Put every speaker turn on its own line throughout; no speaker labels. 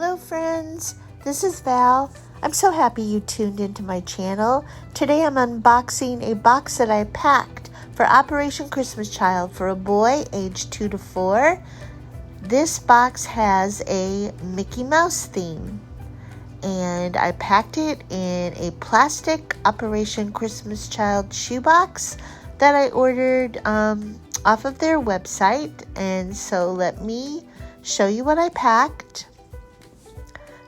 Hello friends, this is Val. I'm so happy you tuned into my channel. Today I'm unboxing a box that I packed for Operation Christmas Child for a boy aged 2 to 4. This box has a Mickey Mouse theme and I packed it in a plastic Operation Christmas Child shoebox that I ordered off of their website. And so let me show you what I packed.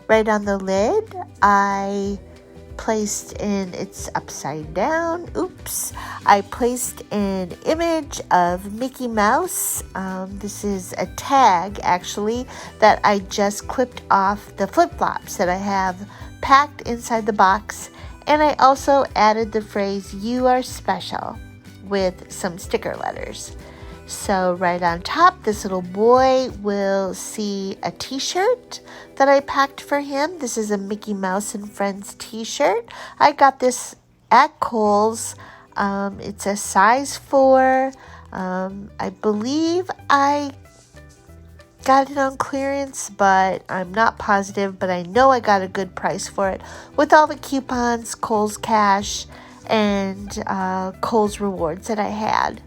Right on the lid, I placed in, it's upside down, oops. I placed an image of Mickey Mouse. This is a tag, actually, that I just clipped off the flip-flops that I have packed inside the box. And I also added the phrase, "You are special," with some sticker letters. So right on top, this little boy will see a t-shirt that I packed for him. This is a Mickey Mouse and Friends t-shirt. I got this at Kohl's. It's a size 4. I believe I got it on clearance, but I'm not positive. But I know I got a good price for it with all the coupons, Kohl's Cash, and Kohl's Rewards that I had.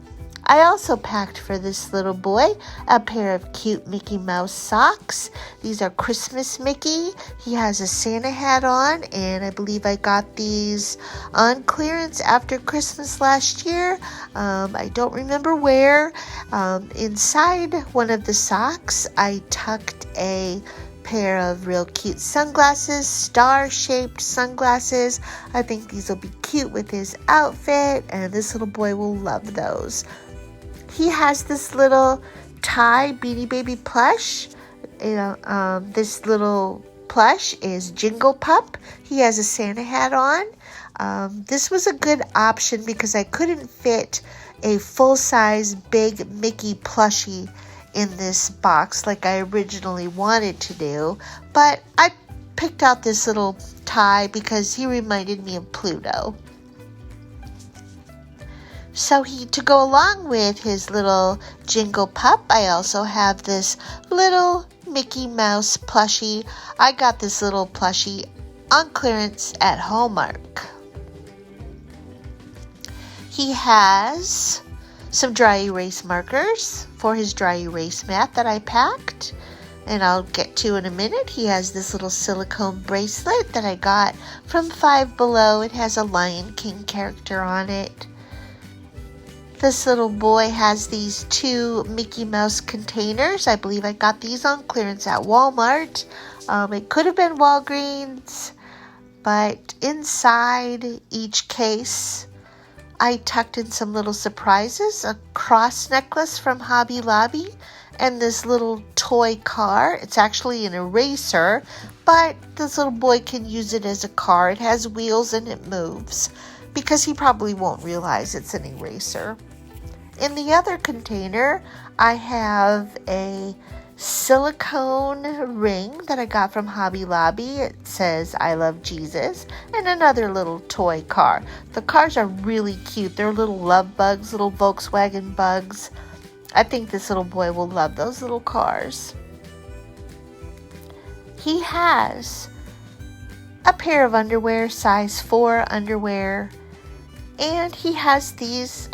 I also packed for this little boy a pair of cute Mickey Mouse socks. These are Christmas Mickey. He has a Santa hat on, and I believe I got these on clearance after Christmas last year. I don't remember where. Inside one of the socks, I tucked a pair of real cute sunglasses, star-shaped sunglasses. I think these will be cute with his outfit, and this little boy will love those. He has this little tie Beanie Baby plush. This little plush is Jingle Pup. He has a Santa hat on. This was a good option because I couldn't fit a full-size big Mickey plushie in this box like I originally wanted to do. But I picked out this little tie because he reminded me of Pluto. So to go along with his little Jingle Pup, I also have this little Mickey Mouse plushie. I got this little plushie on clearance at Hallmark. He has some dry erase markers for his dry erase mat that I packed, and I'll get to in a minute. He has this little silicone bracelet that I got from Five Below. It has a Lion King character on it. This little boy has these 2 Mickey Mouse containers. I believe I got these on clearance at Walmart. It could have been Walgreens, but inside each case, I tucked in some little surprises. A cross necklace from Hobby Lobby and this little toy car. It's actually an eraser, but this little boy can use it as a car. It has wheels and it moves because he probably won't realize it's an eraser. In the other container, I have a silicone ring that I got from Hobby Lobby. It says, "I love Jesus," and another little toy car. The cars are really cute. They're little love bugs, little Volkswagen bugs. I think this little boy will love those little cars. He has a pair of underwear, size 4 underwear. And he has these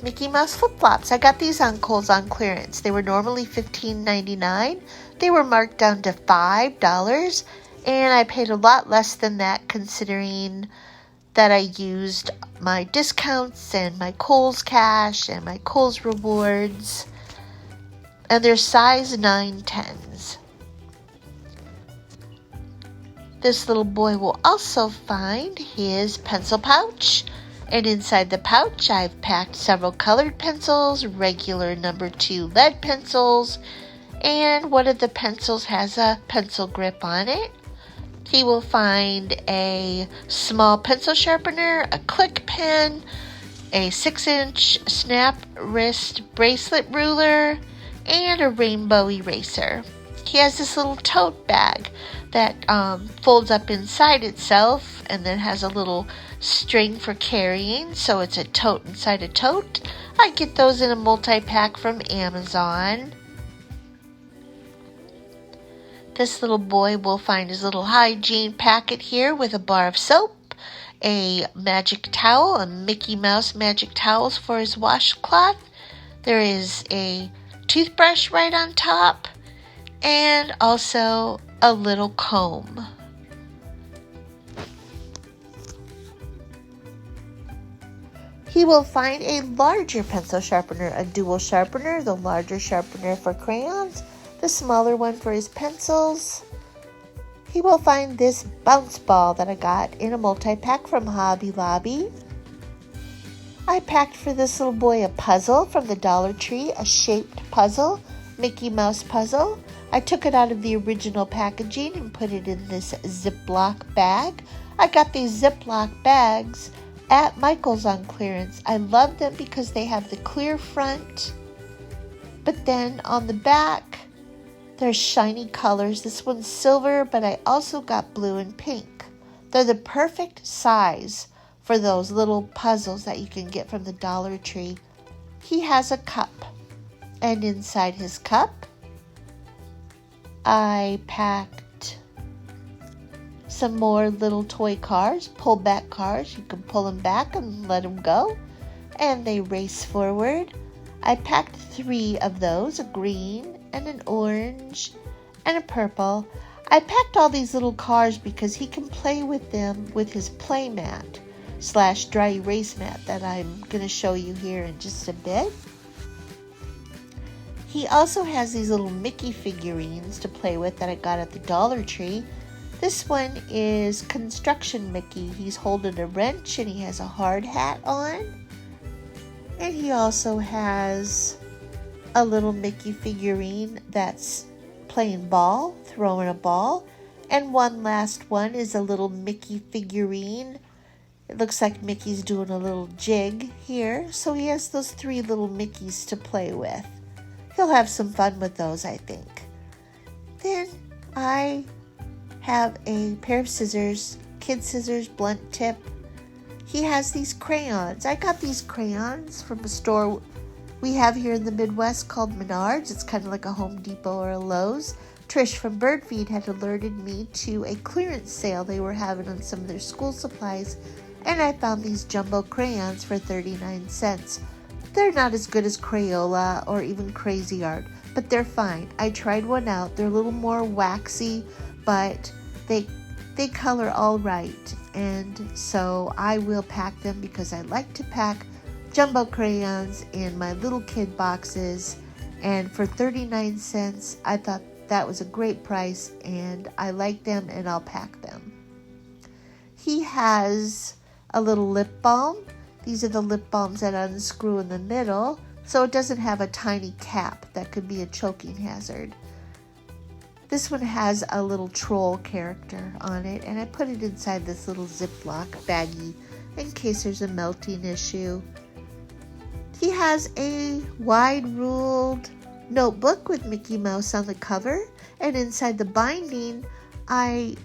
Mickey Mouse flip-flops. I got these on Kohl's on clearance. They were normally $15.99. They were marked down to $5. And I paid a lot less than that considering that I used my discounts and my Kohl's Cash and my Kohl's Rewards. And they're size 9-10s. This little boy will also find his pencil pouch. And inside the pouch, I've packed several colored pencils, regular number 2 lead pencils, and one of the pencils has a pencil grip on it. He will find a small pencil sharpener, a click pen, a 6-inch snap wrist bracelet ruler, and a rainbow eraser. He has this little tote bag that folds up inside itself and then has a little string for carrying, so it's a tote inside a tote. I get those in a multi-pack from Amazon. This little boy will find his little hygiene packet here with a bar of soap, a magic towel, a Mickey Mouse magic towels for his washcloth. There is a toothbrush right on top, and also a little comb. He will find a larger pencil sharpener, a dual sharpener, the larger sharpener for crayons, the smaller one for his pencils. He will find this bounce ball that I got in a multi-pack from Hobby Lobby. I packed for this little boy a puzzle from the Dollar Tree, a shaped puzzle, Mickey Mouse puzzle. I took it out of the original packaging and put it in this Ziploc bag. I got these Ziploc bags at Michael's on clearance. I love them because they have the clear front, but then on the back, there's shiny colors. This one's silver, but I also got blue and pink. They're the perfect size for those little puzzles that you can get from the Dollar Tree. He has a cup, and inside his cup, I packed some more little toy cars, pull-back cars. You can pull them back and let them go, and they race forward. I packed 3 of those, a green and an orange and a purple. I packed all these little cars because he can play with them with his Playmat / dry erase mat that I'm going to show you here in just a bit. He also has these little Mickey figurines to play with that I got at the Dollar Tree. This one is Construction Mickey. He's holding a wrench and he has a hard hat on. And he also has a little Mickey figurine that's playing ball, throwing a ball. And one last one is a little Mickey figurine. It looks like Mickey's doing a little jig here. So he has those 3 little Mickeys to play with. He'll have some fun with those, I think. Then I have a pair of scissors, kid scissors, blunt tip. He has these crayons. I got these crayons from a store we have here in the Midwest called Menards. It's kind of like a Home Depot or a Lowe's. Trish from Birdfeed had alerted me to a clearance sale they were having on some of their school supplies, and I found these jumbo crayons for 39 cents. They're not as good as Crayola or even Crazy Art, but they're fine. I tried one out. They're a little more waxy, but they color all right. And so I will pack them because I like to pack jumbo crayons in my little kid boxes. And for 39 cents, I thought that was a great price, and I like them and I'll pack them. He has a little lip balm. These are the lip balms that unscrew in the middle, so it doesn't have a tiny cap that could be a choking hazard. This one has a little troll character on it, and I put it inside this little Ziploc baggie in case there's a melting issue. He has a wide-ruled notebook with Mickey Mouse on the cover, and inside the binding, I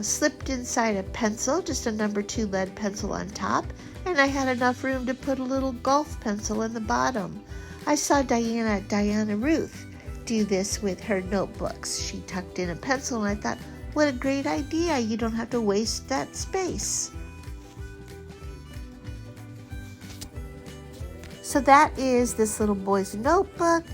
slipped inside a pencil, just a number 2 lead pencil on top, and I had enough room to put a little golf pencil in the bottom. I saw Diana Ruth do this with her notebooks. She tucked in a pencil, and I thought, what a great idea. You don't have to waste that space. So that is this little boy's notebook.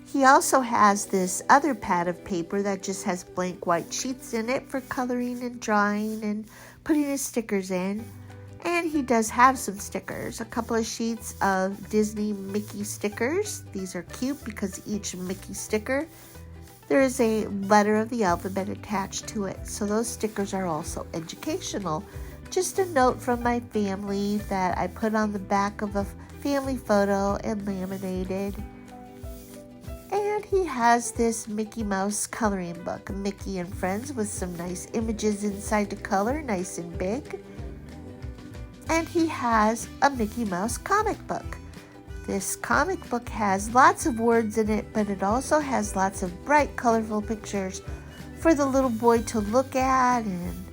He also has this other pad of paper that just has blank white sheets in it for coloring and drawing and putting his stickers in. And he does have some stickers, a couple of sheets of Disney Mickey stickers. These are cute because each Mickey sticker, there is a letter of the alphabet attached to it. So those stickers are also educational. Just a note from my family that I put on the back of a family photo and laminated. And he has this Mickey Mouse coloring book, Mickey and Friends, with some nice images inside to color, nice and big. And he has a Mickey Mouse comic book. This comic book has lots of words in it, but it also has lots of bright, colorful pictures for the little boy to look at. And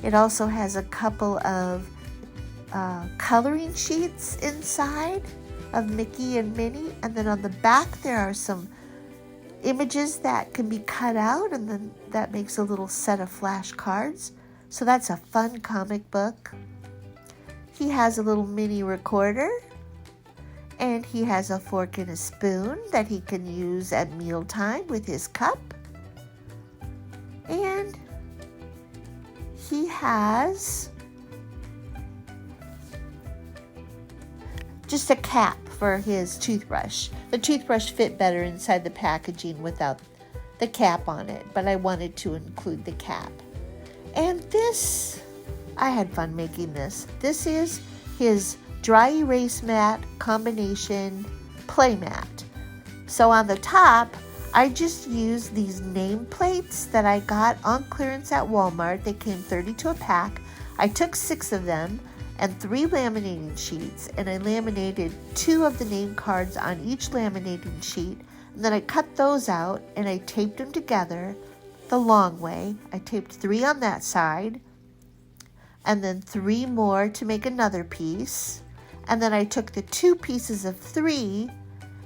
it also has a couple of coloring sheets inside of Mickey and Minnie. And then on the back, there are some images that can be cut out, and then that makes a little set of flashcards. So that's a fun comic book. He has a little mini recorder, and he has a fork and a spoon that he can use at mealtime with his cup. And he has just a cap for his toothbrush. The toothbrush fit better inside the packaging without the cap on it, but I wanted to include the cap. And this, I had fun making this. This is his dry erase mat combination Playmat. So on the top, I just used these nameplates that I got on clearance at Walmart. They came 32 a pack. I took 6 of them and 3 laminating sheets, and I laminated 2 of the name cards on each laminating sheet, and then I cut those out and I taped them together the long way. I taped 3 on that side and then 3 more to make another piece, and then I took the 2 pieces of 3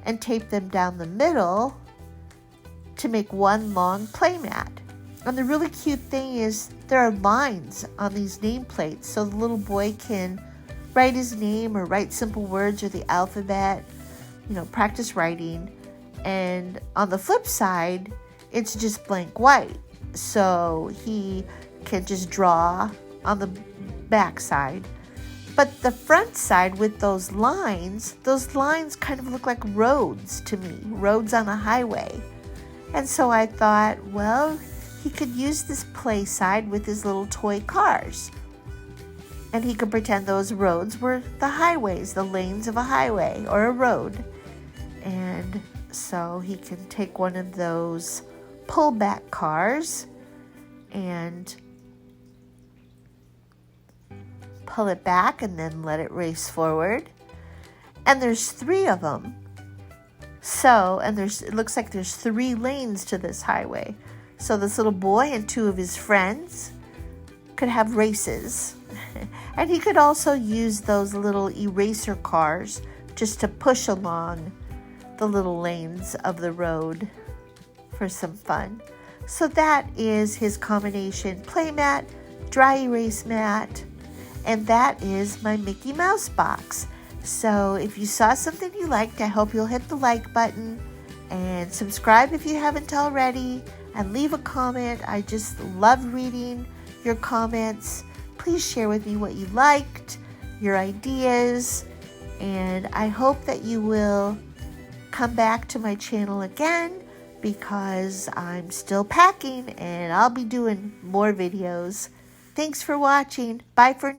and taped them down the middle to make one long playmat. And the really cute thing is there are lines on these nameplates, so the little boy can write his name or write simple words or the alphabet, practice writing. And on the flip side, it's just blank white, so he can just draw on the back side. But the front side with those lines kind of look like roads to me, roads on a highway. And so I thought, well, he could use this play side with his little toy cars. And he could pretend those roads were the highways, the lanes of a highway or a road. And so he can take one of those pullback cars and pull it back and then let it race forward. And there's 3 of them. So, and it looks like there's 3 lanes to this highway. So this little boy and 2 of his friends could have races. And he could also use those little eraser cars just to push along the little lanes of the road for some fun. So that is his combination Playmat, dry erase mat, and that is my Mickey Mouse box. So if you saw something you liked, I hope you'll hit the like button and subscribe if you haven't already, and leave a comment. I just love reading your comments. Please share with me what you liked, your ideas, and I hope that you will come back to my channel again, because I'm still packing and I'll be doing more videos. Thanks for watching. Bye for now.